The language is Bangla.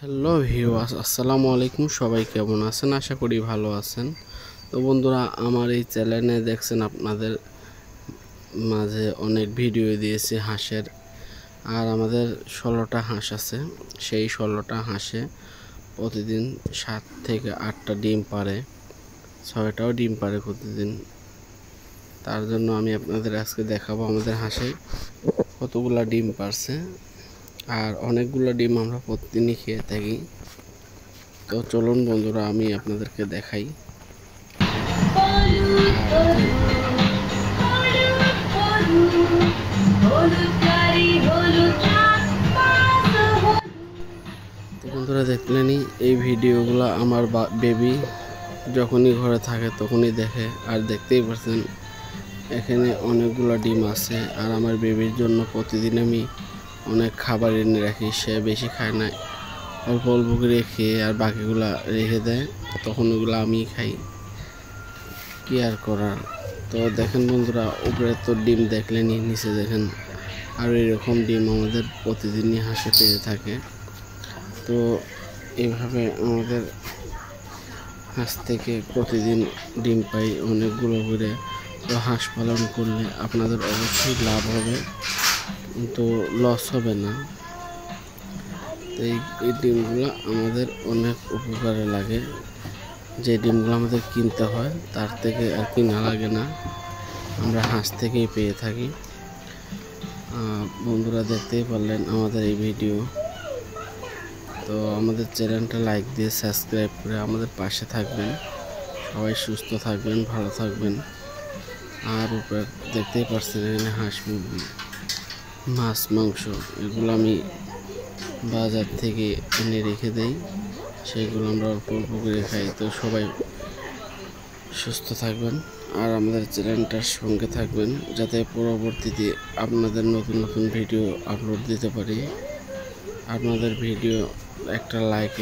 হ্যালো ভিউয়ার্স, আসসালামু আলাইকুম। সবাই কেমন আছেন? আশা করি ভালো আছেন। তো বন্ধুরা, আমার এই চ্যানেলে দেখছেন আপনাদের মাঝে অনেক ভিডিও দিয়েছি হাঁসের। আর আমাদের 16টা হাঁস আছে। সেই 16টা হাঁসে প্রতিদিন 7 থেকে 8টা ডিম পারে, 6টাও ডিম পারে প্রতিদিন। তার জন্য আমি আপনাদের আজকে দেখাবো আমাদের হাঁসে কতগুলা ডিম পারছে। আর অনেকগুলো ডিম আমরা প্রতিদিনই খেয়ে থাকি। তো চলুন বন্ধুরা, আমি আপনাদেরকে দেখাই। তো বন্ধুরা, দেখলেনই এই ভিডিওগুলো আমার বেবি যখনই ঘরে থাকে তখনই দেখে। আর দেখতেই পাচ্ছেন এখানে অনেকগুলো ডিম আছে। আর আমার বেবির জন্য প্রতিদিন আমি অনেক খাবার এনে রাখি। সে বেশি খায় না, অল্প অল্প করে খেয়ে আর বাকিগুলা রেখে দেয়, তখন ওগুলো আমি খাই। কি আর করার। তো দেখেন বন্ধুরা, উপরে তো ডিম দেখলেনই, নিচে দেখেন আর এরকম ডিম আমাদের প্রতিদিনই হাঁসে পেয়ে থাকে। তো এইভাবে আমাদের হাঁস থেকে প্রতিদিন ডিম পাই অনেকগুলো করে। তো হাঁস পালন করলে আপনাদের অবশ্যই লাভ হবে, কিন্তু লস হবে না। তো এই ডিমগুলো আমাদের অনেক উপকারে লাগে। যে ডিমগুলো আমাদের কিনতে হয় তার থেকে আর কিনা লাগে না, আমরা হাঁস থেকেই পেয়ে থাকি। বন্ধুরা, দেখতেই পারলেন আমাদের এই ভিডিও। তো আমাদের চ্যানেলটা লাইক দিয়ে সাবস্ক্রাইব করে আমাদের পাশে থাকবেন। সবাই সুস্থ থাকবেন, ভালো থাকবেন। আর উপরে দেখতেই পাচ্ছেন এখানে হাঁস, মুরগি, মাছ, মাংস এগুলো আমি বাজার থেকে এনে রেখে দেই, সেগুলো আমরা অল্প অল্প করে খাই। তো সবাই সুস্থ থাকবেন আর আমাদের চ্যানেলটার সঙ্গে থাকবেন, যাতে পরবর্তীতে আপনাদের নতুন নতুন ভিডিও আপলোড দিতে পারি। আপনাদের ভিডিও একটা লাইক